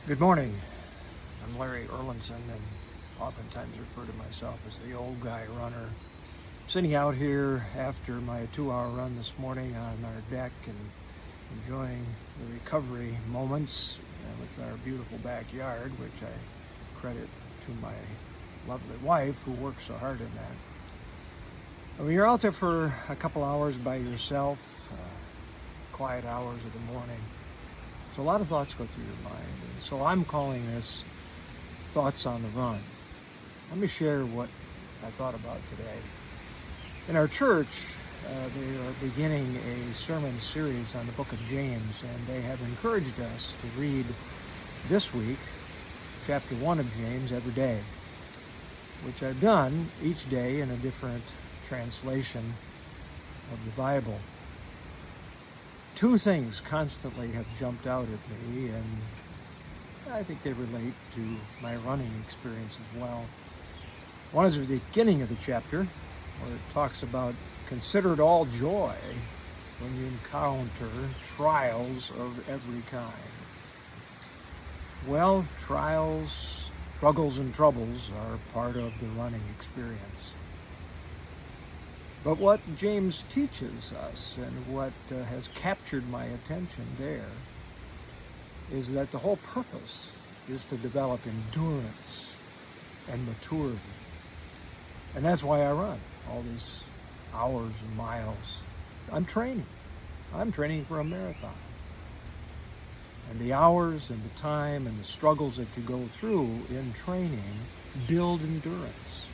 Good morning. I'm Larry Erlinson, and oftentimes refer to myself as the old guy runner. Sitting out here after my 2-hour run this morning on our deck and enjoying the recovery moments with our beautiful backyard, which I credit to my lovely wife who works so hard in that. When you're out there for a couple hours by yourself, quiet hours of the morning, so a lot of thoughts go through your mind. And so I'm calling this Thoughts on the Run. Let me share what I thought about today. In our church, they are beginning a sermon series on the book of James, and they have encouraged us to read this week chapter 1 of James every day, which I've done each day in a different translation of the Bible. Two things constantly have jumped out at me, and I think they relate to my running experience as well. One is at the beginning of the chapter, where it talks about consider it all joy when you encounter trials of every kind. Well, trials, struggles, and troubles are part of the running experience. But what James teaches us, and what has captured my attention there, is that the whole purpose is to develop endurance and maturity. And that's why I run all these hours and miles. I'm training for a marathon. And the hours and the time and the struggles that you go through in training build endurance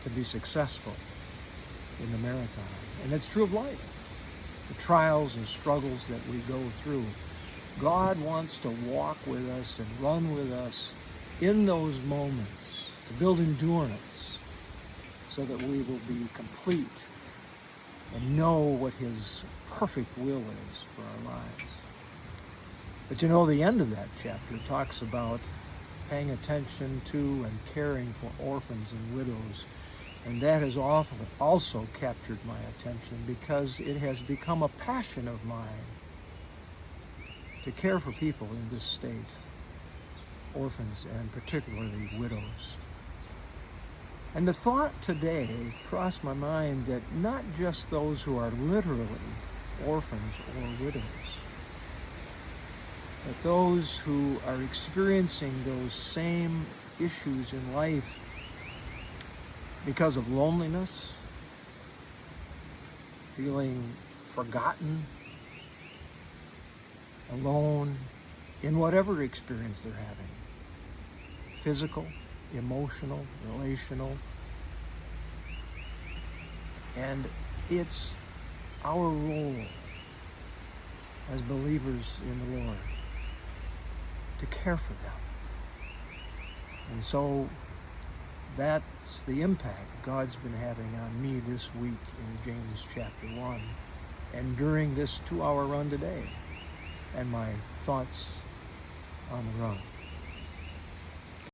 to be successful in the marathon. And it's true of life. The trials and struggles that we go through, God wants to walk with us and run with us in those moments to build endurance so that we will be complete and know what His perfect will is for our lives. But you know, the end of that chapter talks about paying attention to and caring for orphans and widows. And that has often also captured my attention because it has become a passion of mine to care for people in this state, orphans and particularly widows. And the thought today crossed my mind that not just those who are literally orphans or widows, but those who are experiencing those same issues in life because of loneliness, feeling forgotten, alone, in whatever experience they're having, physical, emotional, relational. And it's our role as believers in the Lord to care for them. And so that's the impact God's been having on me this week in James chapter 1 and during this 2-hour run today, and my thoughts on the run.